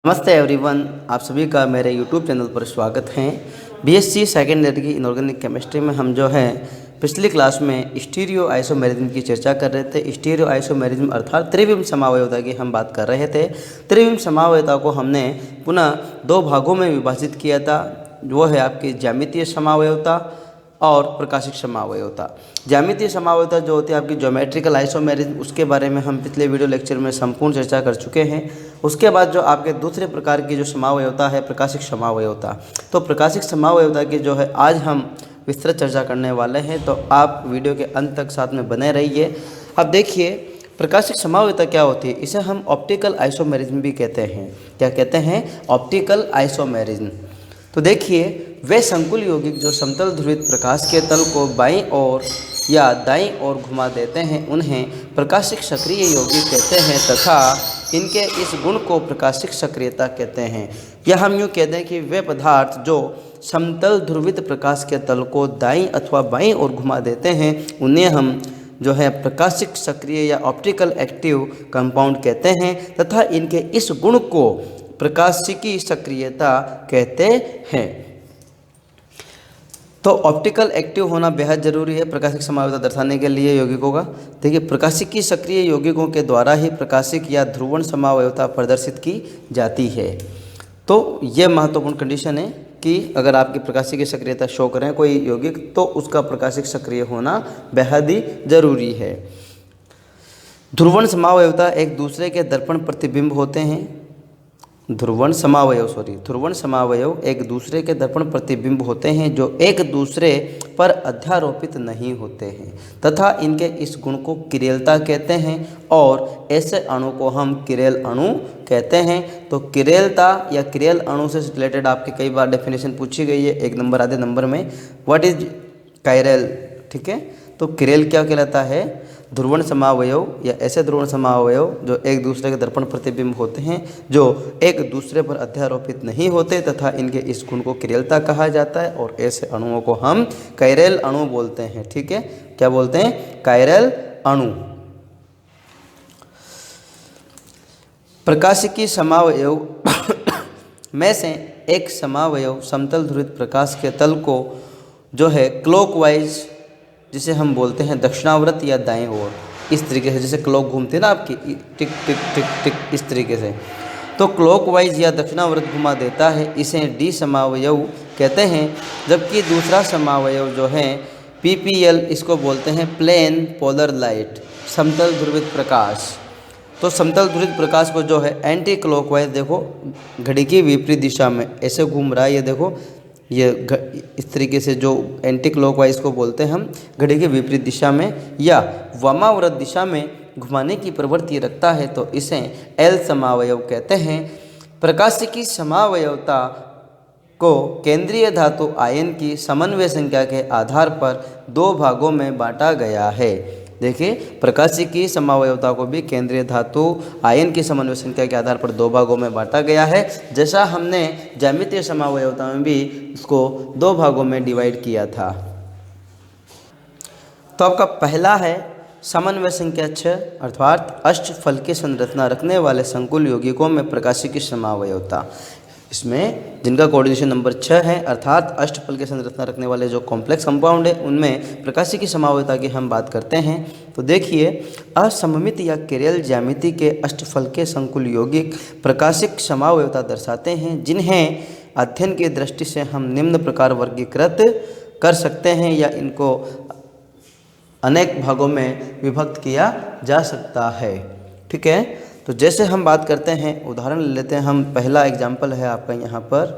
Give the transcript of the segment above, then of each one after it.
नमस्ते एवरीवन, आप सभी का मेरे यूट्यूब चैनल पर स्वागत है। बीएससी सेकेंड ईयर की इनऑर्गेनिक केमिस्ट्री में हम जो है पिछली क्लास में स्टीरियो आइसोमेरिज्म की चर्चा कर रहे थे। स्टीरियो आइसोमेरिज्म अर्थात त्रिविम समावयवता की हम बात कर रहे थे। त्रिविम समावयवता को हमने पुनः दो भागों में विभाजित किया था, वो है आपकी ज्यामितीय समावयवता और प्रकाशिक समावयवता। ज्यामितीय समावयवता जो होती है आपकी ज्योमेट्रिकल आइसोमेरिज्म, उसके बारे में हम पिछले वीडियो लेक्चर में संपूर्ण चर्चा कर चुके हैं। उसके बाद जो आपके दूसरे प्रकार की जो समावयवता है प्रकाशिक समावयवता, तो प्रकाशिक समावयवता की जो है आज हम विस्तृत चर्चा करने वाले हैं, तो आप वीडियो के अंत तक साथ में बने रहिए। अब देखिए प्रकाशिक समावयवता क्या होती है, इसे हम ऑप्टिकल आइसोमेरिज्म भी कहते हैं। क्या कहते हैं? Optical isomerism. तो देखिए वे संकुल यौगिक जो समतल ध्रुवित प्रकाश के तल को बाईं ओर या दाईं ओर घुमा देते हैं उन्हें प्रकाशिक सक्रिय यौगिक कहते हैं तथा इनके इस गुण को प्रकाशिक सक्रियता कहते हैं। या हम यूँ कहते हैं कि वे पदार्थ जो समतल ध्रुवित प्रकाश के तल को दाईं अथवा बाईं ओर घुमा देते हैं उन्हें हम जो है प्रकाशिक सक्रिय या ऑप्टिकल एक्टिव कंपाउंड कहते हैं तथा इनके इस गुण को प्रकाशिकी सक्रियता कहते हैं। तो ऑप्टिकल एक्टिव होना बेहद ज़रूरी है प्रकाशिक समावयवता दर्शाने के लिए यौगिकों का। देखिए प्रकाशिकी सक्रिय यौगिकों के द्वारा ही प्रकाशिक या ध्रुवण समावयवता प्रदर्शित की जाती है। तो यह महत्वपूर्ण कंडीशन है कि अगर आपकी प्रकाशिकी सक्रियता शो करें कोई यौगिक तो उसका प्रकाशिक सक्रिय होना बेहद ही ज़रूरी है। ध्रुवण समावयवता एक दूसरे के दर्पण प्रतिबिंब होते हैं। ध्रुवण समावयव एक दूसरे के दर्पण प्रतिबिंब होते हैं जो एक दूसरे पर अध्यारोपित नहीं होते हैं तथा इनके इस गुण को किरेलता कहते हैं और ऐसे अणु को हम किरेल अणु कहते हैं। तो किरेलता या किरेल अणु से रिलेटेड आपके कई बार डेफिनेशन पूछी गई है, एक नंबर आधे नंबर में। What is chiral? ठीक है, तो किरेल क्या कहलाता है? ध्रुवण समावयव या ऐसे ध्रुवण समावयव जो एक दूसरे के दर्पण प्रतिबिंब होते हैं जो एक दूसरे पर अध्यारोपित नहीं होते तथा इनके इस गुण को किरेलता कहा जाता है और ऐसे अणुओं को हम कायरेल अणु बोलते हैं। ठीक है, क्या बोलते हैं? कायरेल अणु। प्रकाशिकी समावयव में से एक समावयव समतल ध्रुवित प्रकाश के तल को जो है क्लॉकवाइज, जिसे हम बोलते हैं दक्षिणावर्त या दाएं ओर, इस तरीके से जैसे क्लॉक घूमती है ना आपकी टिक टिक टिक टिक इस तरीके से, तो क्लॉकवाइज या दक्षिणावर्त घुमा देता है, इसे डी समावयव कहते हैं। जबकि दूसरा समावयव जो है पीपीएल, इसको बोलते हैं प्लेन पोलर लाइट, समतल ध्रुवित प्रकाश। तो समतल ध्रुवित प्रकाश को जो है एंटी क्लॉकवाइज, देखो घड़ी की विपरीत दिशा में ऐसे घूम रहा है, ये देखो ये इस तरीके से जो एंटी क्लॉकवाइज को बोलते हैं हम घड़ी के विपरीत दिशा में या वामाव्रत दिशा में घुमाने की प्रवृत्ति रखता है, तो इसे एल समावयव कहते हैं। प्रकाशिकी समावयवता को केंद्रीय धातु आयन की समन्वय संख्या के आधार पर दो भागों में बांटा गया है। देखिए प्रकाशिकी समावयवता को भी केंद्रीय धातु आयन की समन्वय संख्या के आधार पर दो भागों में बांटा गया है, जैसा हमने ज्यामितीय समावयवता में भी इसको दो भागों में डिवाइड किया था। तो आपका पहला है समन्वय संख्या 6 अर्थात अष्टफल की संरचना रखने वाले संकुल यौगिकों में प्रकाशिकी समावयवता। इसमें जिनका कोऑर्डिनेशन नंबर 6 है अर्थात अष्टफल की संरचना रखने वाले जो कॉम्प्लेक्स कंपाउंड है उनमें प्रकाशिकी समावयवता की हम बात करते हैं। तो देखिए असममित या किरेल ज्यामिति के अष्टफल के संकुल यौगिक प्रकाशिक समावयवता दर्शाते हैं, जिन्हें अध्ययन की दृष्टि से हम निम्न प्रकार वर्गीकृत कर सकते हैं या इनको अनेक भागों में विभक्त किया जा सकता है। ठीक है, तो जैसे हम बात करते हैं उदाहरण ले लेते हैं हम। पहला एग्जाम्पल है आपका यहाँ पर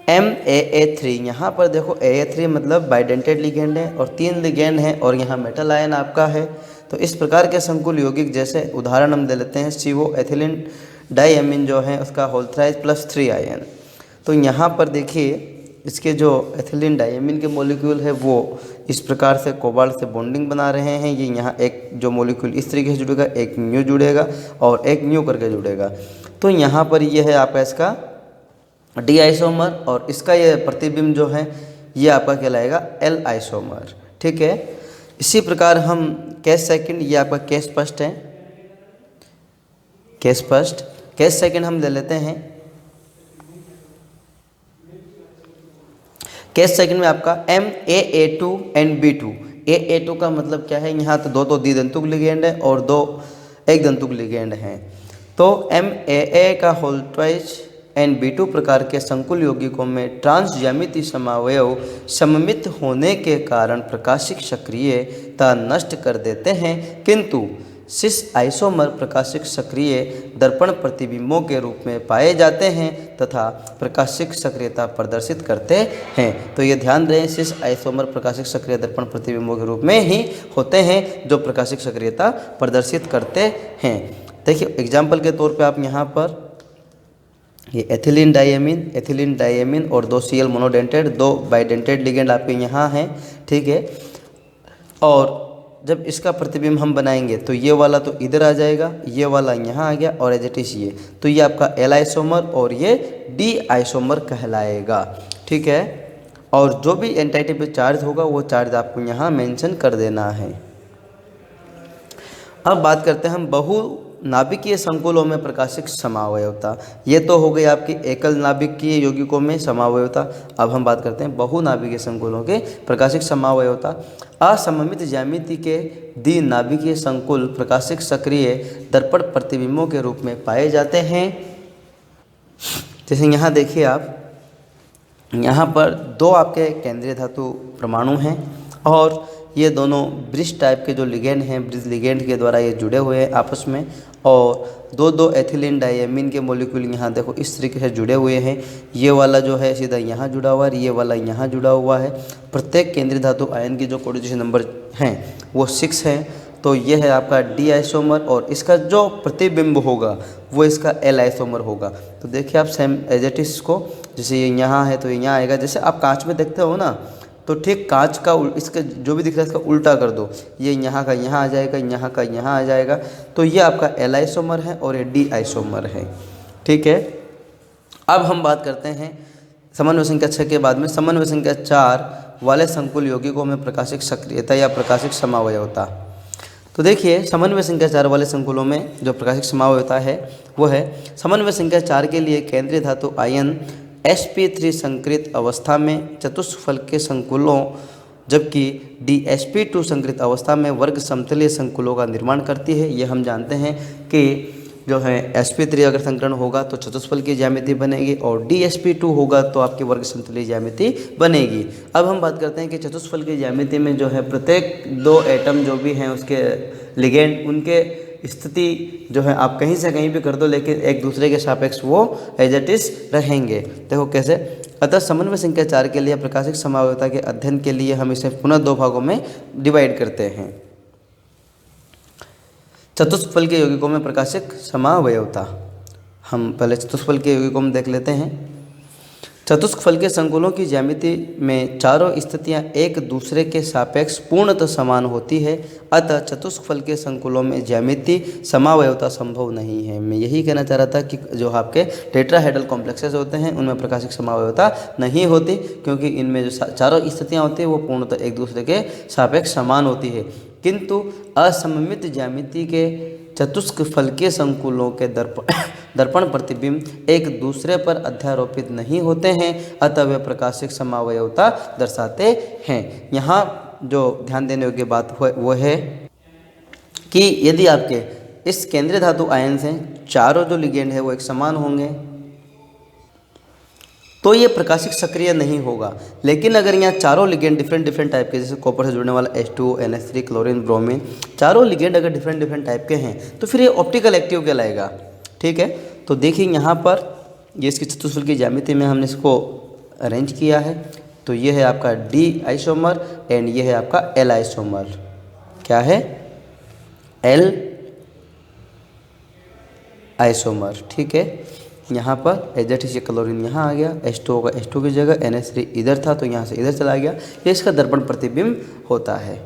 MAA3। यहाँ पर देखो AA3 मतलब बाइडेंटेड लिगेंड है और 3 लिगेंड है और यहाँ मेटल आयन आपका है। तो इस प्रकार के संकुल यौगिक जैसे उदाहरण हम ले लेते हैं CO एथिलीन डाइएमीन जो है उसका होल्थराइज +3 आयन। तो यहाँ पर देखिए इसके जो एथिलीन डाइएमीन के मॉलिक्यूल है वो इस प्रकार से कोबाल्ट से बॉन्डिंग बना रहे हैं। ये यहाँ एक जो मॉलिक्यूल इस तरीके से जुड़ेगा, एक न्यू जुड़ेगा और एक न्यू करके जुड़ेगा। तो यहाँ पर ये है आपका इसका डी आइसोमर और इसका ये प्रतिबिंब जो है ये आपका कहलाएगा एल आइसोमर। ठीक है, इसी प्रकार हम केस सेकंड, ये आपका केस फर्स्ट है। केस फर्स्ट केस सेकंड हम ले लेते हैं। केस सेकंड में आपका MAA2 एंड B2। AA2 का मतलब क्या है, यहाँ तो दो द्विदंतुक लिगेंड है और दो एक दंतुक लिगेंड हैं। तो MAA का होल ट्वाइस एंड B2 प्रकार के संकुल यौगिकों में ट्रांस ज्यामितीय समावयव सममित होने के कारण प्रकाशिक सक्रियता नष्ट कर देते हैं, किंतु सिस आइसोमर प्रकाशिक सक्रिय दर्पण प्रतिबिंबों के रूप में पाए जाते हैं तथा प्रकाशिक सक्रियता प्रदर्शित करते हैं। तो ये ध्यान रहे, सिस आइसोमर प्रकाशिक सक्रिय दर्पण प्रतिबिंबों के रूप में ही होते हैं जो प्रकाशिक सक्रियता प्रदर्शित करते हैं। देखिए एग्जाम्पल के तौर पे आप यहाँ पर ये एथिलीन डाइएमीन और 2 Cl मोनोडेंटेड, 2 बाइडेंटेड लिगेंड आपके यहाँ हैं, ठीक है। और जब इसका प्रतिबिंब हम बनाएंगे तो ये वाला तो इधर आ जाएगा, ये वाला यहाँ आ गया और एज इट इज ये, तो ये आपका L आइसोमर और ये D आइसोमर कहलाएगा, ठीक है। और जो भी एंटाइटी पे चार्ज होगा वो चार्ज आपको यहाँ मेंशन कर देना है। अब बात करते हैं हम बहु नाभिकीय संकुलों में प्रकाशिक समावयवता। ये तो हो गई आपकी एकल नाभिकीय यौगिकों में समावयवता। अब हम बात करते हैं बहुनाभिकीय संकुलों के प्रकाशिक समावयवता। असममित ज्यामिति के द्विनाभिकीय संकुल प्रकाशिक सक्रिय दर्पण प्रतिबिंबों के रूप में पाए जाते हैं। जैसे यहाँ देखिए आप, यहाँ पर 2 आपके केंद्रीय धातु परमाणु हैं और ये दोनों ब्रिज टाइप के जो लिगेंड हैं, ब्रिज लिगेंड के द्वारा ये जुड़े हुए हैं आपस में, और 2 एथिलीन डाइएमीन के मॉलिक्यूल यहाँ देखो इस तरीके से जुड़े हुए हैं। ये वाला जो है सीधा यहाँ जुड़ा हुआ है, ये वाला यहाँ जुड़ा हुआ है। प्रत्येक केंद्रीय धातु आयन की जो कोऑर्डिनेशन नंबर हैं वो 6 हैं। तो ये है आपका D आइसोमर और इसका जो प्रतिबिंब होगा वो इसका L आइसोमर होगा। तो देखिए आप सेम एज इट इज को, जैसे ये यहाँ है तो ये यहाँ आएगा। जैसे आप कांच में देखते हो ना, तो ठीक कांच का इसका जो भी दिख रहा है इसका उल्टा कर दो, ये यहाँ का यहाँ आ जाएगा, यहाँ का यहाँ आ जाएगा। तो ये आपका L आइसोमर है और ये D आइसोमर है, ठीक है। अब हम बात करते हैं समन्वय संख्या 6 के बाद में समन्वय संख्या 4 वाले संकुल यौगिकों में प्रकाशिक सक्रियता या प्रकाशिक समावयवता। तो देखिए समन्वय संख्या 4 वाले संकुलों में जो प्रकाशिक समावयवता है वो है, समन्वय संख्या 4 के लिए केंद्रीय धातु आयन sp3 संकृत अवस्था में चतुष्फल के संकुलों, जबकि DsP2 संकृत अवस्था में वर्ग समतलीय संकुलों का निर्माण करती है। ये हम जानते हैं कि जो है sp3 अगर संकरण होगा तो चतुष्फल की ज्यामिति बनेगी और DsP2 होगा तो आपकी वर्ग समतलीय ज्यामिति बनेगी। अब हम बात करते हैं कि चतुष्फल की ज्यामिति में जो है प्रत्येक 2 एटम जो भी हैं उसके लिगेंड, उनके स्थिति जो है आप कहीं से कहीं भी कर दो लेकिन एक दूसरे के सापेक्ष वो एज इट इज रहेंगे। देखो कैसे। अतः समन्वय संख्या 4 के लिए प्रकाशिक समावयवता के अध्ययन के लिए हम इसे पुनः 2 भागों में डिवाइड करते हैं। चतुष्फल के यौगिकों में प्रकाशिक समावयवता, हम पहले चतुष्फल के यौगिकों में देख लेते हैं। चतुष्फल के संकुलों की ज्यामिति में चारों स्थितियां एक दूसरे के सापेक्ष पूर्णतः समान होती है, अतः चतुष्फल के संकुलों में ज्यामिति समावयवता संभव नहीं है। मैं यही कहना चाह रहा था कि जो आपके टेट्राहेड्रल कॉम्प्लेक्सेस होते हैं उनमें प्रकाशिक समावयवता नहीं होती, क्योंकि इनमें जो चारों स्थितियाँ होती हैं वो पूर्णतः एक दूसरे के सापेक्ष समान होती है। किंतु असममित ज्यामिति के चतुष्फल के संकुलों के दर्पण प्रतिबिंब एक दूसरे पर अध्यारोपित नहीं होते हैं, अतः वे प्रकाशिक समावयवता दर्शाते हैं। यहाँ जो ध्यान देने योग्य बात वो है कि यदि आपके इस केंद्रीय धातु आयन से चारों जो लिगेंड है वो एक समान होंगे तो ये प्रकाशिक सक्रिय नहीं होगा। लेकिन अगर यहाँ चारों लिगेंड डिफरेंट टाइप के, जैसे कॉपर से जुड़ने वाला H2O, NH3, क्लोरीन, ब्रोमीन, चारों लिगेंड अगर डिफरेंट टाइप के हैं तो फिर ये ऑप्टिकल एक्टिव कहलाएगा, ठीक है। तो देखिए यहाँ पर ये इसकी चतुष्फल की ज्यामिति में हमने इसको अरेंज किया है। तो ये है आपका D आइसोमर एंड ये है आपका L आइसोमर। क्या है? L आइसोमर, ठीक है। यहाँ पर एज इट इज क्लोरीन यहाँ आ गया, H2O का H2 की जगह, NH3 इधर था तो यहाँ से इधर चला गया। ये इसका दर्पण प्रतिबिंब होता है।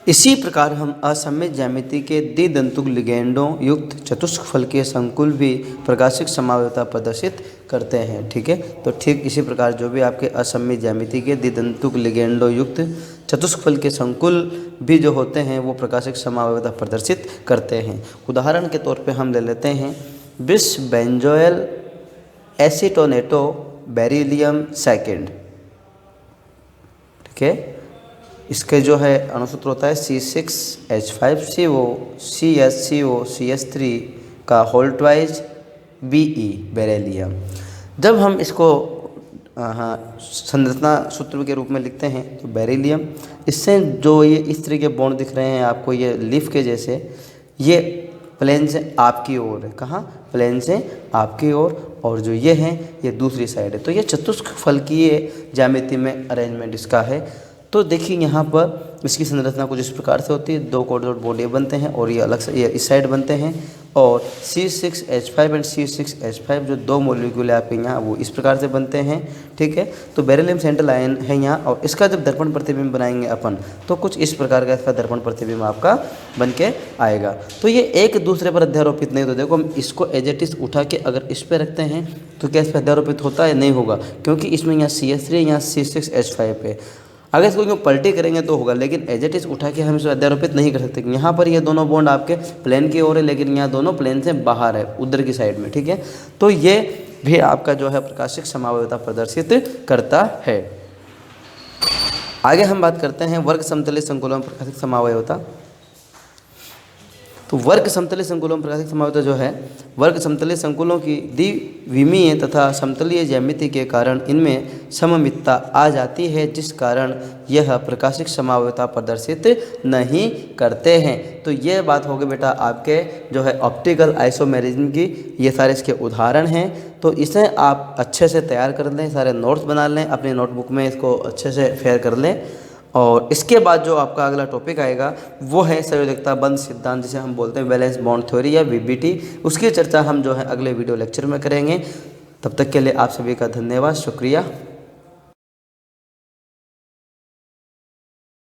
इसी प्रकार हम असममित ज्यामिति के द्विदंतुक लिगेंडों युक्त चतुष्फल के संकुल भी प्रकाशिक समावयवता प्रदर्शित करते हैं, ठीक है। तो ठीक इसी प्रकार जो भी आपके असममित ज्यामिति के द्विदंतुक लिगेंडों युक्त चतुष्फल के संकुल भी जो होते हैं वो प्रकाशिक समावयवता प्रदर्शित करते हैं। उदाहरण के तौर पे हम ले लेते हैं बिस बेंजोइल एसीटोनेटो बेरिलियम सेकेंड, ठीक है। इसके जो है अणुसूत्र होता है C6H5CO CSCO का होल ट्वाइज Be बेरिलियम। जब हम इसको संरचना सूत्र के रूप में लिखते हैं तो बेरिलियम, इससे जो ये इस तरह के बॉन्ड दिख रहे हैं आपको, ये लीफ के जैसे, ये प्लेन से आपकी ओर है। कहाँ? प्लेन से आपकी ओर, और जो ये हैं ये दूसरी साइड है। तो ये चतुष्फलकीय ज्यामिति में अरेंजमेंट इसका है। तो देखिए यहाँ पर इसकी संरचना कुछ इस प्रकार से होती है, 2 कोऑर्डिनेट बॉन्ड ये बनते हैं और ये अलग से ये इस साइड बनते हैं, और C6H5 एंड C6H5 जो 2 मॉलिक्यूल है आपके यहाँ वो इस प्रकार से बनते हैं, ठीक है। तो बेरिलियम सेंट्रल आयन है यहाँ, और इसका जब दर्पण प्रतिबिंब बनाएंगे अपन तो कुछ इस प्रकार का इसका दर्पण प्रतिबिंब आपका बन के आएगा। तो ये एक दूसरे पर अध्यारोपित नहीं। तो देखो हम इसको एज इट इज उठा के अगर इस पर रखते हैं तो क्या इस पर अध्यारोपित होता है? नहीं होगा, क्योंकि इसमें यहाँ CS3 यहाँ C6H5 है। अगर इसको यूँ पलटी करेंगे तो होगा, लेकिन एज इट इज उठा के हम इसको अध्यारोपित नहीं कर सकते। यहाँ पर ये दोनों बॉन्ड आपके प्लेन की ओर है, लेकिन यहाँ दोनों प्लेन से बाहर है, उधर की साइड में, ठीक है। तो ये भी आपका जो है प्रकाशिक समावयवता प्रदर्शित करता है। आगे हम बात करते हैं वर्ग समतलीय संकुलों में प्रकाशिक समावयवता। तो वर्ग समतलीय संकुलों में प्रकाशिक समावयवता जो है, वर्ग समतलीय संकुलों की द्विविमीय तथा समतलीय ज्यामिति के कारण इनमें सममितता आ जाती है, जिस कारण यह प्रकाशिक समावयवता प्रदर्शित नहीं करते हैं। तो ये बात हो गई बेटा आपके जो है ऑप्टिकल आइसोमेरिज्म की। ये सारे इसके उदाहरण हैं, तो इसे आप अच्छे से तैयार कर लें, सारे नोट्स बना लें, अपनी नोटबुक में इसको अच्छे से फेयर कर लें। और इसके बाद जो आपका अगला टॉपिक आएगा वो है संयोजकता बंध सिद्धांत, जिसे हम बोलते हैं वैलेंस बॉन्ड थ्योरी या VBT। उसकी चर्चा हम जो है अगले वीडियो लेक्चर में करेंगे। तब तक के लिए आप सभी का धन्यवाद, शुक्रिया।